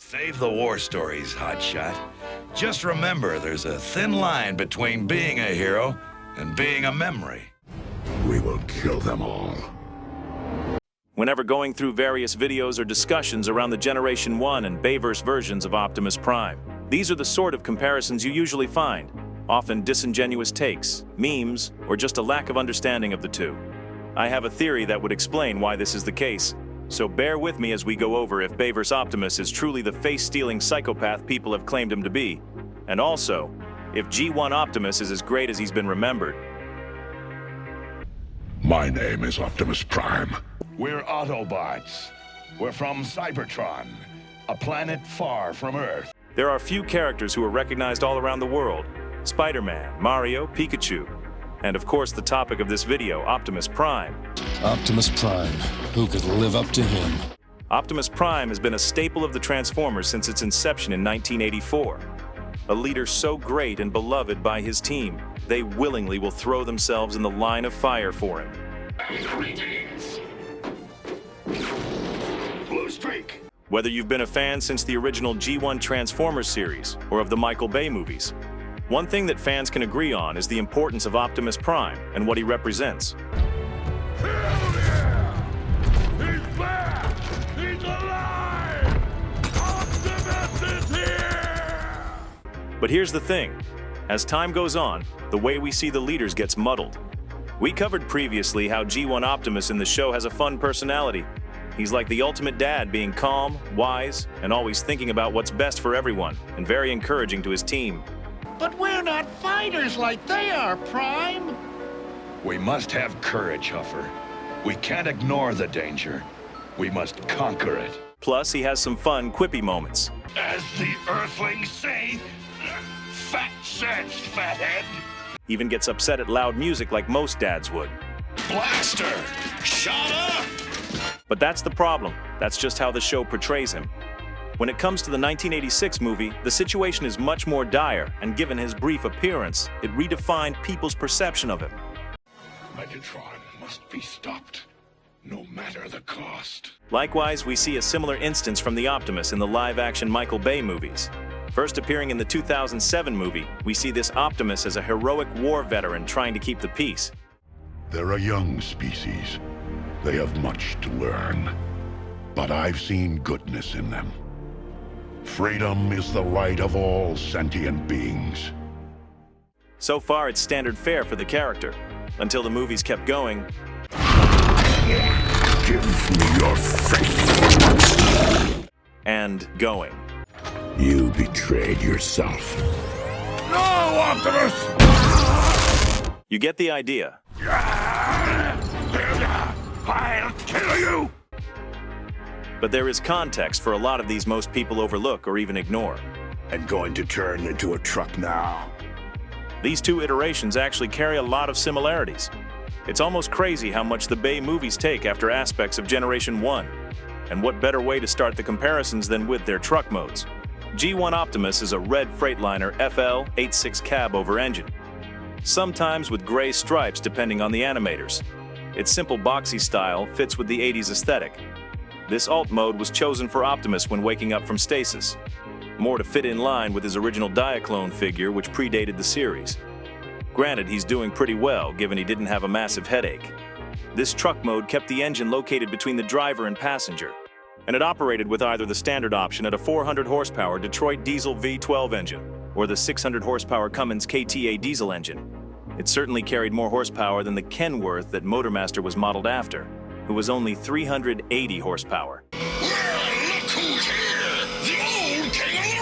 Save the war stories, hotshot. Just remember, there's a thin line between being a hero and being a memory. We will kill them all. Whenever going through various videos or discussions around the Generation 1 and Bayverse versions of Optimus Prime, these are the sort of comparisons you usually find, often disingenuous takes, memes, or just a lack of understanding of the two. I have a theory that would explain why this is the case, so bear with me as we go over if Bayverse Optimus is truly the face-stealing psychopath people have claimed him to be, and also, if G1 Optimus is as great as he's been remembered. My name is Optimus Prime. We're Autobots. We're from Cybertron, a planet far from Earth. There are few characters who are recognized all around the world. Spider-Man, Mario, Pikachu, and of course the topic of this video, Optimus Prime. Optimus Prime, who could live up to him? Optimus Prime has been a staple of the Transformers since its inception in 1984. A leader so great and beloved by his team, they willingly will throw themselves in the line of fire for him. Greetings. Blue streak. Whether you've been a fan since the original G1 Transformers series or of the Michael Bay movies, one thing that fans can agree on is the importance of Optimus Prime and what he represents. Hell yeah! He's back! He's alive! Optimus is here! But here's the thing. As time goes on, the way we see the leaders gets muddled. We covered previously how G1 Optimus in the show has a fun personality. He's like the ultimate dad, being calm, wise, and always thinking about what's best for everyone, and very encouraging to his team. But we're not fighters like they are, Prime. We must have courage, Huffer. We can't ignore the danger. We must conquer it. Plus, he has some fun, quippy moments. As the Earthlings say, fat sense, fathead. Even gets upset at loud music like most dads would. Blaster! Shut up! But that's the problem. That's just how the show portrays him. When it comes to the 1986 movie, the situation is much more dire, and given his brief appearance, it redefined people's perception of him. Megatron must be stopped, no matter the cost. Likewise, we see a similar instance from the Optimus in the live-action Michael Bay movies. First appearing in the 2007 movie, we see this Optimus as a heroic war veteran trying to keep the peace. They're a young species. They have much to learn. But I've seen goodness in them. Freedom is the right of all sentient beings. So far, it's standard fare for the character, until the movies kept going. Give me your face. And going. You betrayed yourself. No, Optimus! You get the idea. I'll kill you! But there is context for a lot of these most people overlook or even ignore. I'm going to turn into a truck now. These two iterations actually carry a lot of similarities. It's almost crazy how much the Bay movies take after aspects of Generation 1. And what better way to start the comparisons than with their truck modes. G1 Optimus is a red Freightliner FL86 cab over engine, sometimes with gray stripes depending on the animators. Its simple boxy style fits with the 80s aesthetic. This alt mode was chosen for Optimus when waking up from stasis, more to fit in line with his original Diaclone figure which predated the series. Granted, he's doing pretty well given he didn't have a massive headache. This truck mode kept the engine located between the driver and passenger, and it operated with either the standard option at a 400 horsepower Detroit diesel V12 engine or the 600 horsepower Cummins KTA diesel engine. It certainly carried more horsepower than the Kenworth that Motormaster was modeled after, who was only 380 horsepower. Well, look who's here! The old king of the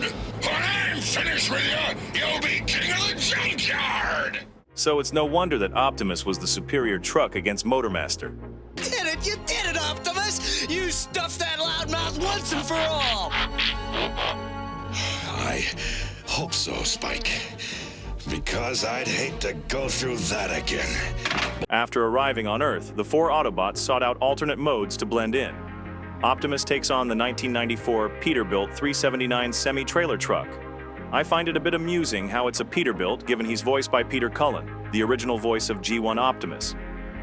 road! When I'm finished with you, you'll be king of the junkyard! So it's no wonder that Optimus was the superior truck against Motormaster. Did it! You did it, Optimus! You stuffed that loudmouth once and for all! I hope so, Spike. Because I'd hate to go through that again. After arriving on Earth, the four Autobots sought out alternate modes to blend in. Optimus takes on the 1994 Peterbilt 379 semi-trailer truck. I find it a bit amusing how it's a Peterbilt given he's voiced by Peter Cullen, the original voice of G1 Optimus.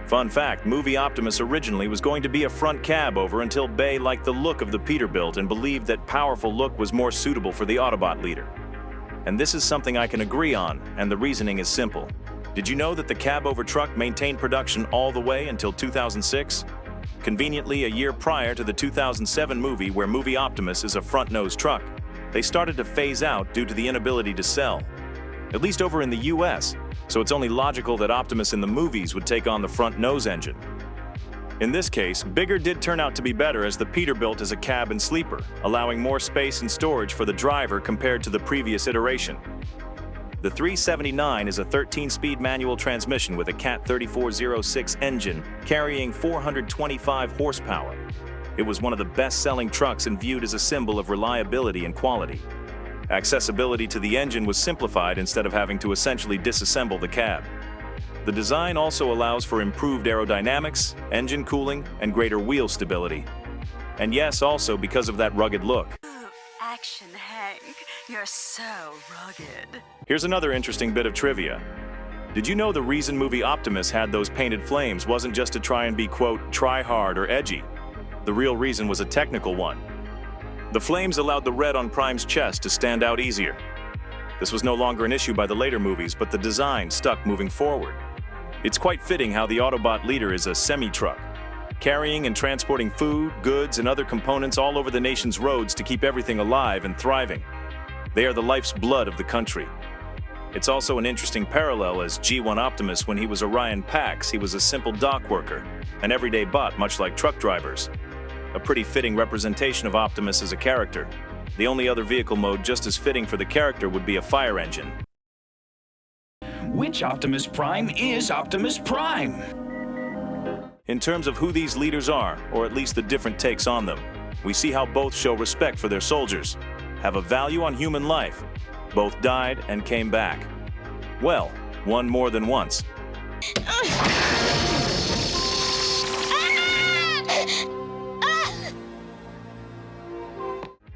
Fun fact, movie Optimus originally was going to be a front cab over until Bay liked the look of the Peterbilt and believed that powerful look was more suitable for the Autobot leader. And this is something I can agree on, and the reasoning is simple. Did you know that the cab-over truck maintained production all the way until 2006? Conveniently, a year prior to the 2007 movie where movie Optimus is a front-nose truck, they started to phase out due to the inability to sell. At least over in the US, so it's only logical that Optimus in the movies would take on the front-nose engine. In this case, bigger did turn out to be better as the Peterbilt is a cab and sleeper, allowing more space and storage for the driver compared to the previous iteration. The 379 is a 13-speed manual transmission with a Cat 3406 engine carrying 425 horsepower. It was one of the best-selling trucks and viewed as a symbol of reliability and quality. Accessibility to the engine was simplified instead of having to essentially disassemble the cab. The design also allows for improved aerodynamics, engine cooling, and greater wheel stability. And yes, also because of that rugged look. Action, Hank. You're so rugged. Here's another interesting bit of trivia. Did you know the reason movie Optimus had those painted flames wasn't just to try and be, quote, try hard or edgy? The real reason was a technical one. The flames allowed the red on Prime's chest to stand out easier. This was no longer an issue by the later movies, but the design stuck moving forward. It's quite fitting how the Autobot leader is a semi-truck, carrying and transporting food, goods, and other components all over the nation's roads to keep everything alive and thriving. They are the life's blood of the country. It's also an interesting parallel as G1 Optimus when he was Orion Pax, he was a simple dock worker, an everyday bot much like truck drivers. A pretty fitting representation of Optimus as a character. The only other vehicle mode just as fitting for the character would be a fire engine. Which Optimus Prime is Optimus Prime? In terms of who these leaders are, or at least the different takes on them, we see how both show respect for their soldiers, have a value on human life, both died and came back. Well, one more than once.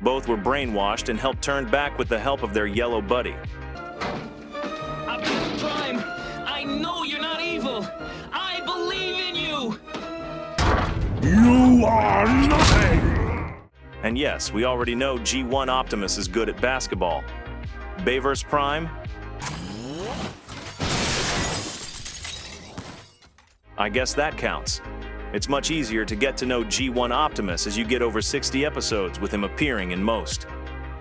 Both were brainwashed and helped turn back with the help of their yellow buddy. Optimus Prime, I know you're not evil. I believe in you. You are nothing! And yes, we already know G1 Optimus is good at basketball. Bayverse Prime? I guess that counts. It's much easier to get to know G1 Optimus as you get over 60 episodes with him appearing in most,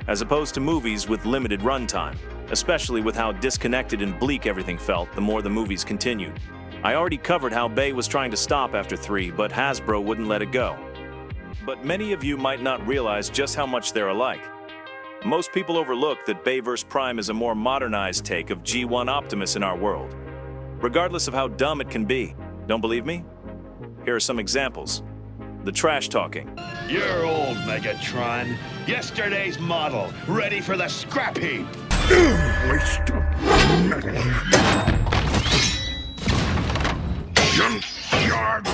as opposed to movies with limited runtime, especially with how disconnected and bleak everything felt the more the movies continued. I already covered how Bay was trying to stop after 3, but Hasbro wouldn't let it go. But many of you might not realize just how much they're alike. Most people overlook that Bayverse Prime is a more modernized take of G1 Optimus in our world, regardless of how dumb it can be. Don't believe me? Here are some examples. The trash talking. You're old, Megatron. Yesterday's model, ready for the scrap heap. Waste of metal. Junkyard.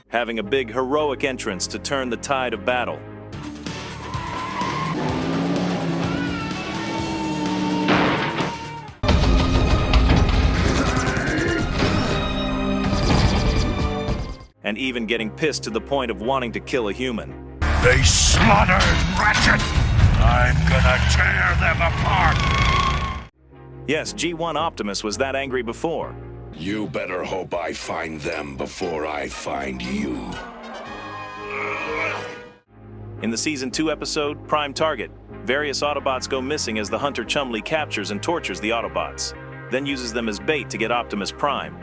Having a big heroic entrance to turn the tide of battle. And even getting pissed to the point of wanting to kill a human. They slaughtered Ratchet! I'm gonna tear them apart! Yes, G1 Optimus was that angry before. You better hope I find them before I find you. In the Season 2 episode, Prime Target, various Autobots go missing as the hunter Chumley captures and tortures the Autobots, then uses them as bait to get Optimus Prime.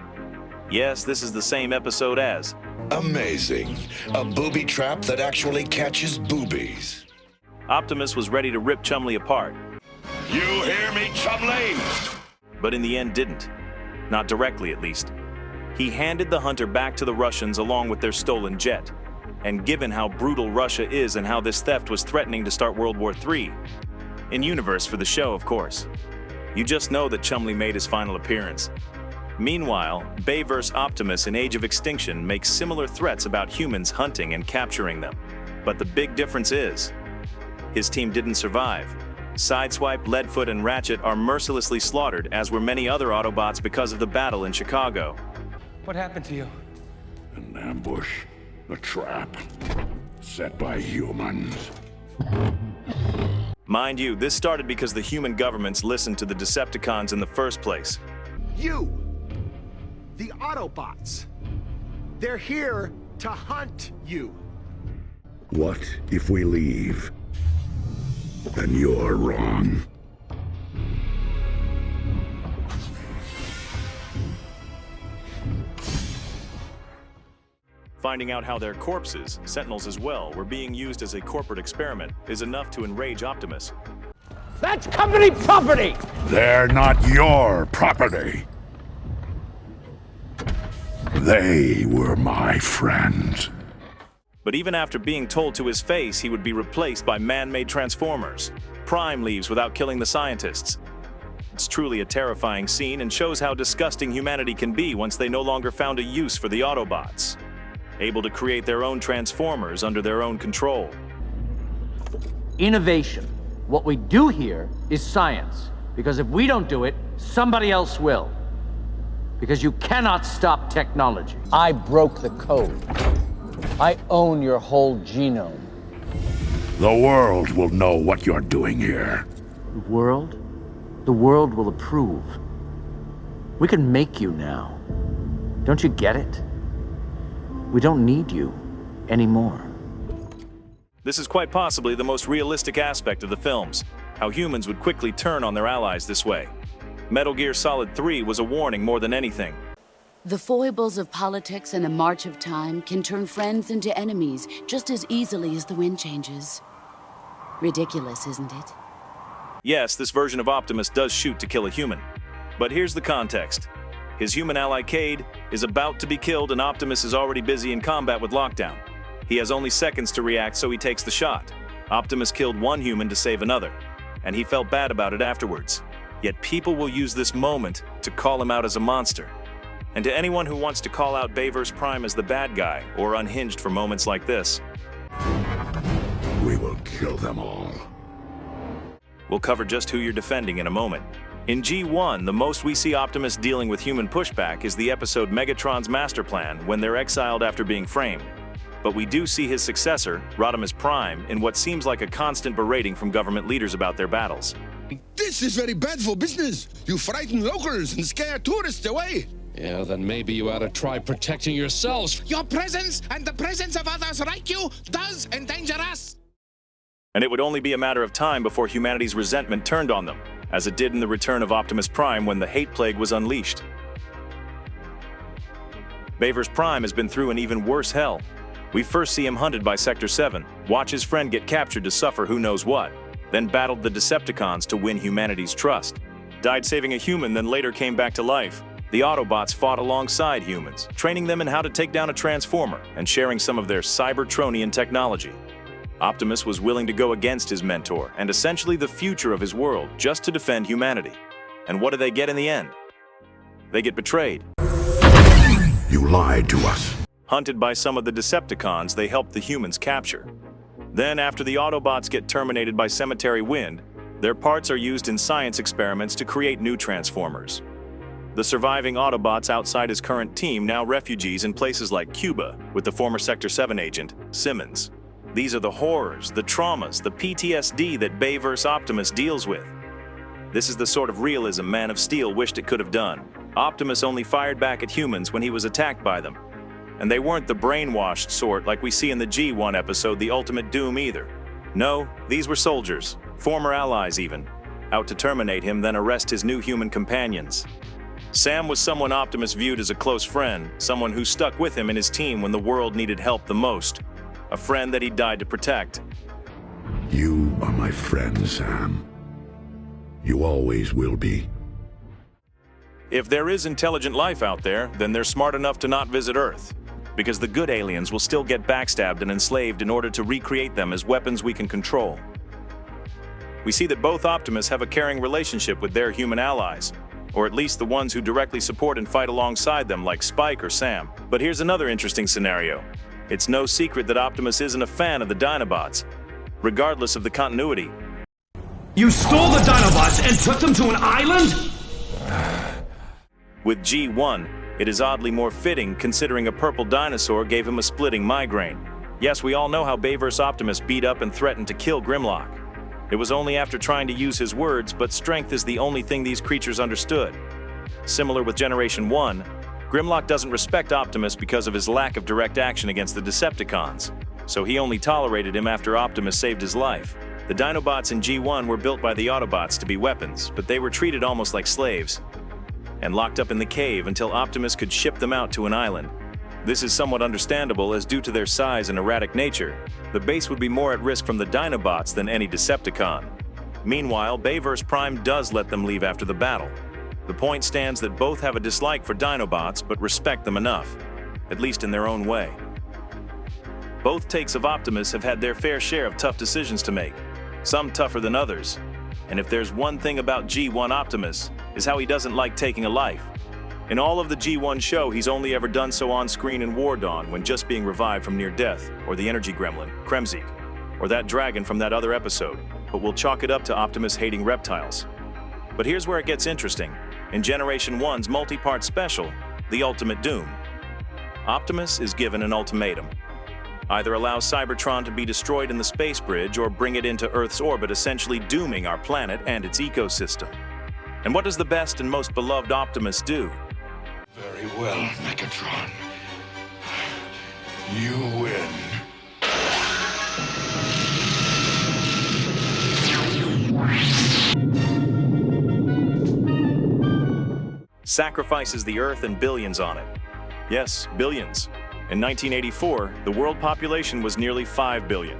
Yes, this is the same episode as Amazing. A booby trap that actually catches boobies. Optimus was ready to rip Chumley apart. You hear me, Chumley? But in the end didn't. Not directly, at least. He handed the hunter back to the Russians along with their stolen jet. And given how brutal Russia is and how this theft was threatening to start World War III, in universe for the show, of course, you just know that Chumley made his final appearance. Meanwhile, Bayverse Optimus in Age of Extinction makes similar threats about humans hunting and capturing them. But the big difference is, his team didn't survive. Sideswipe, Leadfoot, and Ratchet are mercilessly slaughtered, as were many other Autobots because of the battle in Chicago. What happened to you? An ambush. A trap. Set by humans. Mind you, this started because the human governments listened to the Decepticons in the first place. You! The Autobots! They're here to hunt you! What if we leave? Then you're wrong. Finding out how their corpses, Sentinels as well, were being used as a corporate experiment is enough to enrage Optimus. That's company property! They're not your property. They were my friends. But even after being told to his face he would be replaced by man-made Transformers, Prime leaves without killing the scientists. It's truly a terrifying scene and shows how disgusting humanity can be once they no longer found a use for the Autobots, able to create their own Transformers under their own control. Innovation. What we do here is science, because if we don't do it, somebody else will. Because you cannot stop technology. I broke the code. I own your whole genome. The world will know what you're doing here. The world? The world will approve. We can make you now. Don't you get it? We don't need you anymore. This is quite possibly the most realistic aspect of the films, how humans would quickly turn on their allies this way. Metal Gear Solid 3 was a warning more than anything. The foibles of politics and the march of time can turn friends into enemies just as easily as the wind changes. Ridiculous, isn't it? Yes, this version of Optimus does shoot to kill a human. But here's the context. His human ally Cade is about to be killed and Optimus is already busy in combat with Lockdown. He has only seconds to react, so he takes the shot. Optimus killed one human to save another, and he felt bad about it afterwards. Yet people will use this moment to call him out as a monster. And to anyone who wants to call out Bayverse Prime as the bad guy or unhinged for moments like this, we will kill them all. We'll cover just who you're defending in a moment. In G1, the most we see Optimus dealing with human pushback is the episode Megatron's Master Plan when they're exiled after being framed. But we do see his successor, Optimus Prime, in what seems like a constant berating from government leaders about their battles. This is very bad for business. You frighten locals and scare tourists away. Yeah, then maybe you ought to try protecting yourselves. Your presence and the presence of others like you does endanger us. And it would only be a matter of time before humanity's resentment turned on them, as it did in the return of Optimus Prime when the hate plague was unleashed. Bayverse Prime has been through an even worse hell. We first see him hunted by Sector 7, watch his friend get captured to suffer who knows what, then battled the Decepticons to win humanity's trust. Died saving a human, then later came back to life. The Autobots fought alongside humans, training them in how to take down a Transformer and sharing some of their Cybertronian technology. Optimus was willing to go against his mentor and essentially the future of his world just to defend humanity. And what do they get in the end? They get betrayed. You lied to us. Hunted by some of the Decepticons they helped the humans capture. Then, after the Autobots get terminated by Cemetery Wind, their parts are used in science experiments to create new Transformers. The surviving Autobots outside his current team now refugees in places like Cuba with the former Sector 7 agent, Simmons. These are the horrors, the traumas, the PTSD that Bayverse Optimus deals with. This is the sort of realism Man of Steel wished it could have done. Optimus only fired back at humans when he was attacked by them. And they weren't the brainwashed sort like we see in the G1 episode The Ultimate Doom either. No, these were soldiers, former allies even, out to terminate him then arrest his new human companions. Sam was someone Optimus viewed as a close friend, someone who stuck with him and his team when the world needed help the most. A friend that he died to protect. You are my friend, Sam. You always will be. If there is intelligent life out there, then they're smart enough to not visit Earth, because the good aliens will still get backstabbed and enslaved in order to recreate them as weapons we can control. We see that both Optimus have a caring relationship with their human allies, or at least the ones who directly support and fight alongside them like Spike or Sam. But here's another interesting scenario. It's no secret that Optimus isn't a fan of the Dinobots, regardless of the continuity. You stole the Dinobots and took them to an island? With G1, It is oddly more fitting considering a purple dinosaur gave him a splitting migraine. Yes, we all know how Bayverse Optimus beat up and threatened to kill Grimlock. It was only after trying to use his words, but strength is the only thing these creatures understood. Similar with Generation 1, Grimlock doesn't respect Optimus because of his lack of direct action against the Decepticons, so he only tolerated him after Optimus saved his life. The Dinobots in G1 were built by the Autobots to be weapons, but they were treated almost like slaves and locked up in the cave until Optimus could ship them out to an island. This is somewhat understandable as due to their size and erratic nature, the base would be more at risk from the Dinobots than any Decepticon. Meanwhile, Bayverse Prime does let them leave after the battle. The point stands that both have a dislike for Dinobots but respect them enough, at least in their own way. Both takes of Optimus have had their fair share of tough decisions to make, some tougher than others. And if there's one thing about G1 Optimus, is how he doesn't like taking a life. In all of the G1 show, he's only ever done so on screen in War Dawn when just being revived from near death, or the energy gremlin, Kremzik, or that dragon from that other episode, but we'll chalk it up to Optimus hating reptiles. But here's where it gets interesting. In Generation 1's multi-part special, The Ultimate Doom, Optimus is given an ultimatum. Either allow Cybertron to be destroyed in the space bridge or bring it into Earth's orbit, essentially dooming our planet and its ecosystem. And what does the best and most beloved Optimus do? Very well, Megatron. You win. Sacrifices the Earth and billions on it. Yes, billions. In 1984, the world population was nearly 5 billion.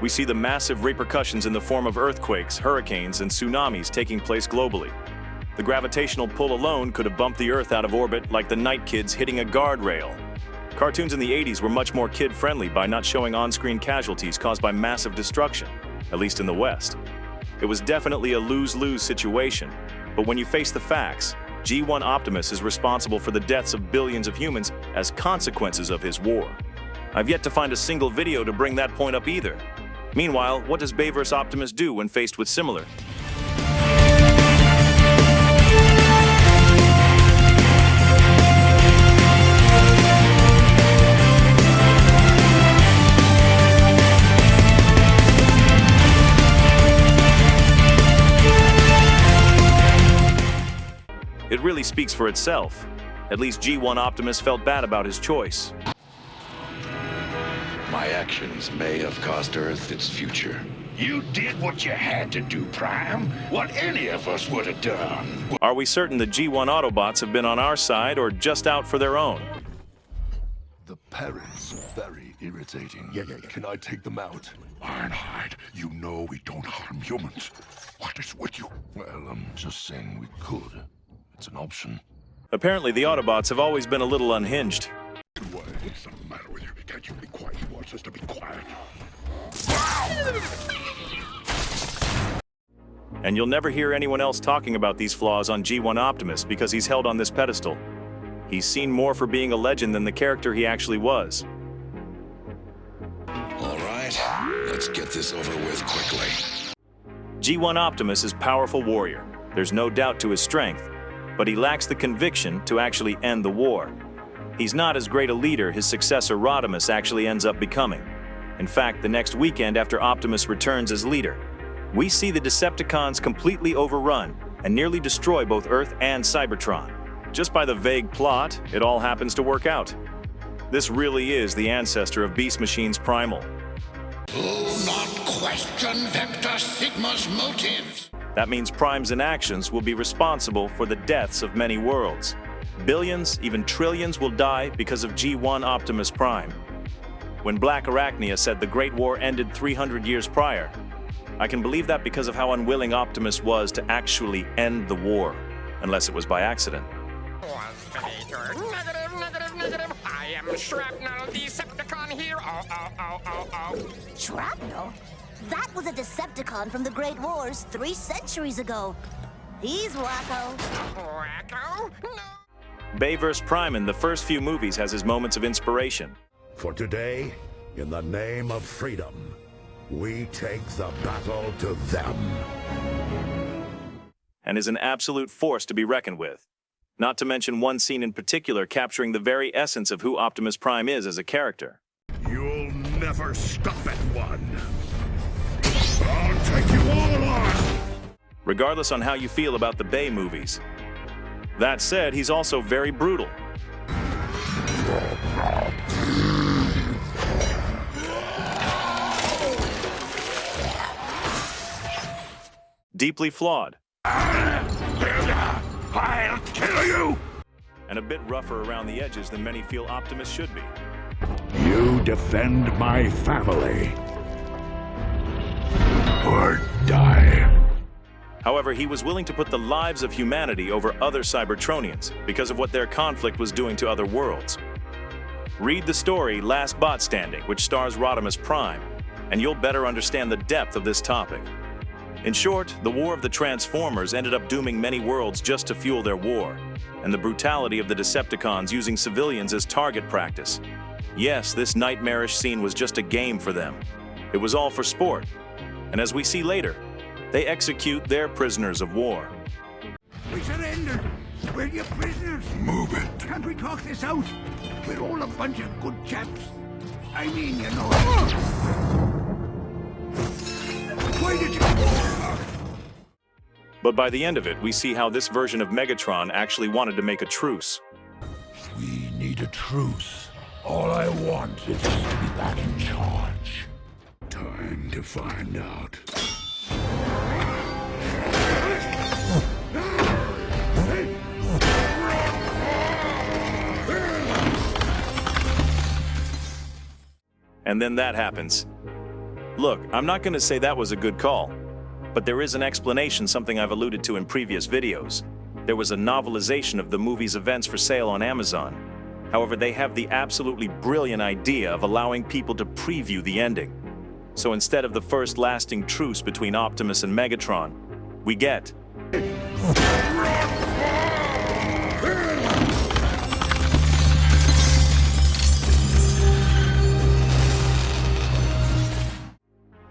We see the massive repercussions in the form of earthquakes, hurricanes, and tsunamis taking place globally. The gravitational pull alone could have bumped the Earth out of orbit like the Night Kids hitting a guardrail. Cartoons in the 80s were much more kid-friendly by not showing on-screen casualties caused by massive destruction, at least in the West. It was definitely a lose-lose situation, but when you face the facts, G1 Optimus is responsible for the deaths of billions of humans as consequences of his war. I've yet to find a single video to bring that point up either. Meanwhile, what does Bayverse Optimus do when faced with similar? It really speaks for itself. At least G1 Optimus felt bad about his choice. My actions may have cost Earth its future. You did what you had to do, Prime. What any of us would have done. Are we certain the G1 Autobots have been on our side or just out for their own? The parents are very irritating. Yeah. Can I take them out? Ironhide, you know we don't harm humans. What is with you? Well, I'm just saying we could. It's an option. Apparently, the Autobots have always been a little unhinged. What's the matter with you? Can't you be quiet? He wants us to be quiet. And you'll never hear anyone else talking about these flaws on G1 Optimus because he's held on this pedestal. He's seen more for being a legend than the character he actually was. All right, let's get this over with quickly. G1 Optimus is a powerful warrior. There's no doubt to his strength, but he lacks the conviction to actually end the war. He's not as great a leader his successor Rodimus actually ends up becoming. In fact, the next weekend after Optimus returns as leader, we see the Decepticons completely overrun and nearly destroy both Earth and Cybertron. Just by the vague plot, it all happens to work out. This really is the ancestor of Beast Machine's Primal. Do not question Vector Sigma's motives. That means Prime's inactions will be responsible for the deaths of many worlds. Billions, even trillions will die because of G1 Optimus Prime. When Black Arachnia said the Great War ended 300 years prior, I can believe that because of how unwilling Optimus was to actually end the war, unless it was by accident. Negative. I am Shrapnel Decepticon here. Shrapnel? That was a Decepticon from the Great Wars 3 centuries ago. He's wacko. Wacko? No. Bayverse Prime in the first few movies has his moments of inspiration. For today, in the name of freedom, we take the battle to them. And is an absolute force to be reckoned with. Not to mention one scene in particular capturing the very essence of who Optimus Prime is as a character. You'll never stop at one. I'll take you all on! Regardless on how you feel about the Bay movies. That said, he's also very brutal. Deeply flawed. I'll kill you! And a bit rougher around the edges than many feel Optimus should be. You defend my family. Or die. However, he was willing to put the lives of humanity over other Cybertronians because of what their conflict was doing to other worlds. Read the story Last Bot Standing, which stars Optimus Prime, and you'll better understand the depth of this topic. In short, the war of the Transformers ended up dooming many worlds just to fuel their war, and the brutality of the Decepticons using civilians as target practice. Yes, this nightmarish scene was just a game for them. It was all for sport. And as we see later, they execute their prisoners of war. We surrendered. We're your prisoners. Move it. Can't we talk this out? We're all a bunch of good chaps. I mean, you know. Why did you... But by the end of it, we see how this version of Megatron actually wanted to make a truce. We need a truce. All I want is to be back in charge. Time to find out. And then that happens. Look, I'm not going to say that was a good call, but there is an explanation, something I've alluded to in previous videos. There was a novelization of the movie's events for sale on Amazon. However, they have the absolutely brilliant idea of allowing people to preview the ending. So instead of the first lasting truce between Optimus and Megatron, we get...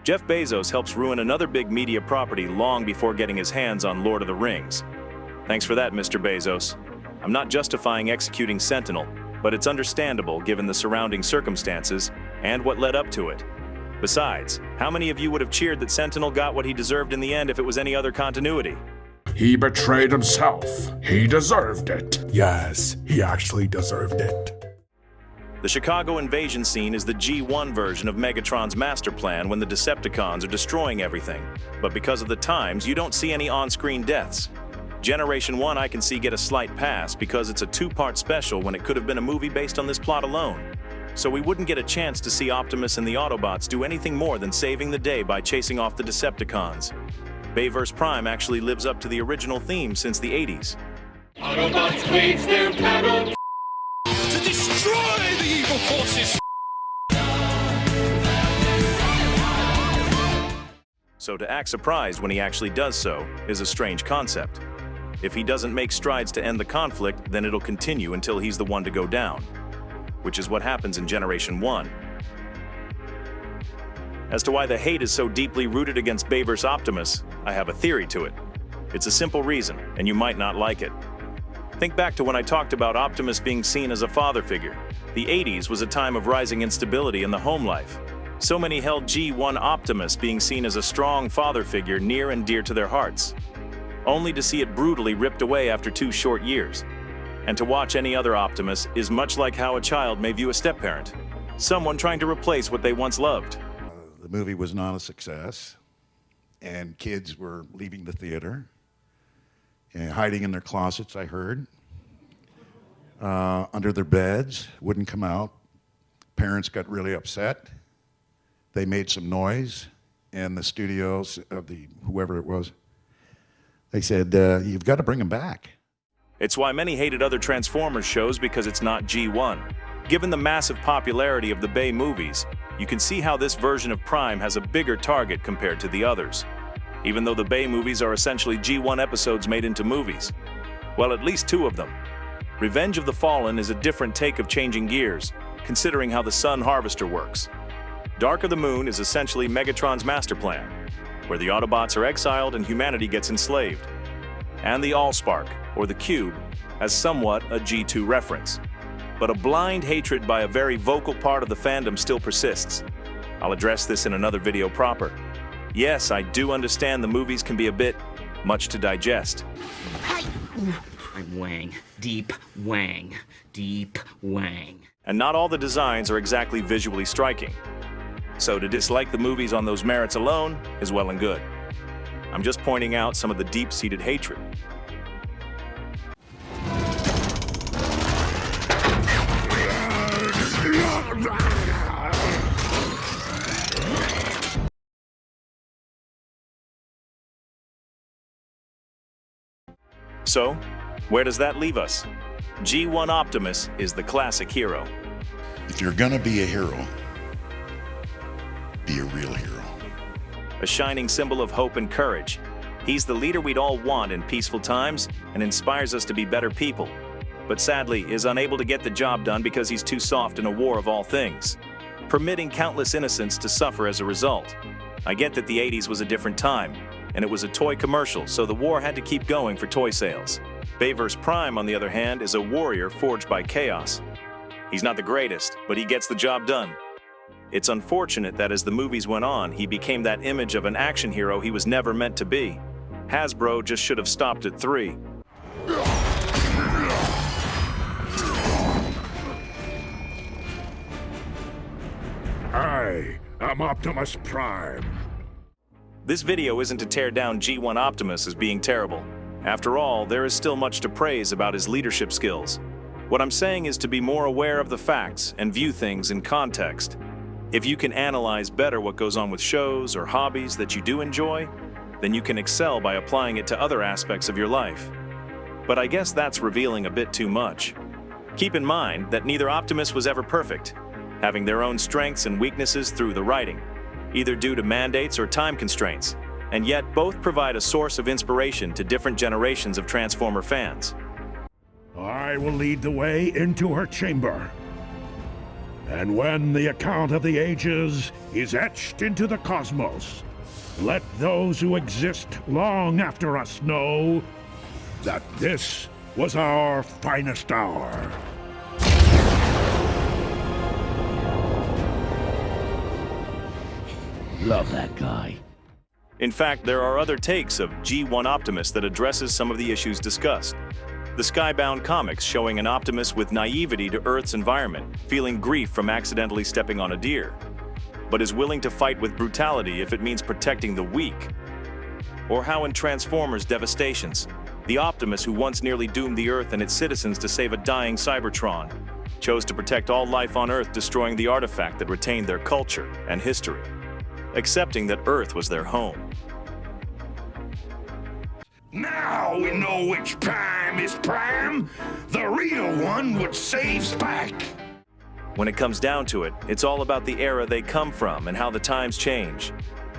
Jeff Bezos helps ruin another big media property long before getting his hands on Lord of the Rings. Thanks for that, Mr. Bezos. I'm not justifying executing Sentinel, but it's understandable given the surrounding circumstances and what led up to it. Besides, how many of you would have cheered that Sentinel got what he deserved in the end if it was any other continuity? He betrayed himself. He deserved it. Yes, he actually deserved it. The Chicago invasion scene is the G1 version of Megatron's master plan when the Decepticons are destroying everything. But because of the times, you don't see any on-screen deaths. Generation 1 I can see get a slight pass because it's a two-part special when it could have been a movie based on this plot alone. So we wouldn't get a chance to see Optimus and the Autobots do anything more than saving the day by chasing off the Decepticons. Bayverse Prime actually lives up to the original theme since the 80s. Autobots wage their battle to destroy the evil forces! So to act surprised when he actually does so is a strange concept. If he doesn't make strides to end the conflict, then it'll continue until he's the one to go down, which is what happens in Generation 1. As to why the hate is so deeply rooted against Bayverse Optimus, I have a theory to it. It's a simple reason, and you might not like it. Think back to when I talked about Optimus being seen as a father figure. The 80s was a time of rising instability in the home life. So many held G1 Optimus being seen as a strong father figure near and dear to their hearts, only to see it brutally ripped away after 2 short years. And to watch any other Optimus is much like how a child may view a step-parent, someone trying to replace what they once loved. The movie was not a success, and kids were leaving the theater and hiding in their closets, I heard, under their beds, wouldn't come out. Parents got really upset. They made some noise, and the studios of whoever it was, they said, you've got to bring them back. It's why many hated other Transformers shows because it's not G1. Given the massive popularity of the Bay movies, you can see how this version of Prime has a bigger target compared to the others. Even though the Bay movies are essentially G1 episodes made into movies. Well, at least 2 of them. Revenge of the Fallen is a different take of changing gears, considering how the Sun Harvester works. Dark of the Moon is essentially Megatron's master plan, where the Autobots are exiled and humanity gets enslaved. And the Allspark, or the Cube, as somewhat a G2 reference. But a blind hatred by a very vocal part of the fandom still persists. I'll address this in another video proper. Yes, I do understand the movies can be a bit much to digest. I'm Wang. Deep Wang. Deep Wang. And not all the designs are exactly visually striking. So to dislike the movies on those merits alone is well and good. I'm just pointing out some of the deep-seated hatred. So, where does that leave us? G1 Optimus is the classic hero. If you're gonna be a hero, be a real hero. A shining symbol of hope and courage. He's the leader we'd all want in peaceful times and inspires us to be better people. But sadly, is unable to get the job done because he's too soft in a war of all things, permitting countless innocents to suffer as a result. I get that the 80s was a different time, and it was a toy commercial, so the war had to keep going for toy sales. Bayverse Prime, on the other hand, is a warrior forged by chaos. He's not the greatest, but he gets the job done. It's unfortunate that as the movies went on, he became that image of an action hero he was never meant to be. Hasbro just should have stopped at 3. I am Optimus Prime. This video isn't to tear down G1 Optimus as being terrible. After all, there is still much to praise about his leadership skills. What I'm saying is to be more aware of the facts and view things in context. If you can analyze better what goes on with shows or hobbies that you do enjoy, then you can excel by applying it to other aspects of your life. But I guess that's revealing a bit too much. Keep in mind that neither Optimus was ever perfect, having their own strengths and weaknesses through the writing, either due to mandates or time constraints, and yet both provide a source of inspiration to different generations of Transformer fans. I will lead the way into her chamber. And when the account of the ages is etched into the cosmos, let those who exist long after us know that this was our finest hour. Love that guy. In fact, there are other takes of G1 Optimus that addresses some of the issues discussed. The Skybound comics showing an Optimus with naivety to Earth's environment, feeling grief from accidentally stepping on a deer, but is willing to fight with brutality if it means protecting the weak. Or how in Transformers Devastations, the Optimus who once nearly doomed the Earth and its citizens to save a dying Cybertron, chose to protect all life on Earth, destroying the artifact that retained their culture and history, accepting that Earth was their home. Now we know which Prime is Prime. The real one would save Spike. When it comes down to it, it's all about the era they come from and how the times change.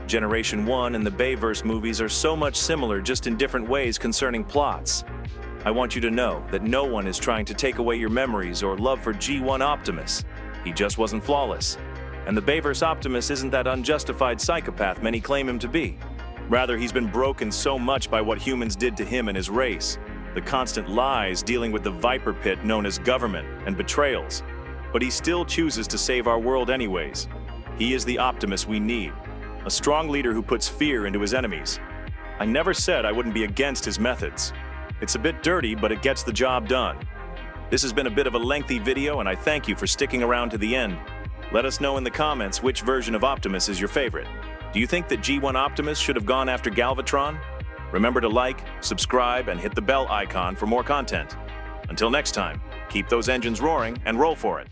Generation 1 and the Bayverse movies are so much similar, just in different ways concerning plots. I want you to know that no one is trying to take away your memories or love for G1 Optimus. He just wasn't flawless. And the Bayverse Optimus isn't that unjustified psychopath many claim him to be. Rather, he's been broken so much by what humans did to him and his race. The constant lies dealing with the viper pit known as government and betrayals. But he still chooses to save our world anyways. He is the Optimus we need. A strong leader who puts fear into his enemies. I never said I wouldn't be against his methods. It's a bit dirty, but it gets the job done. This has been a bit of a lengthy video, and I thank you for sticking around to the end. Let us know in the comments which version of Optimus is your favorite. Do you think that G1 Optimus should have gone after Galvatron? Remember to like, subscribe, and hit the bell icon for more content. Until next time, keep those engines roaring and roll for it.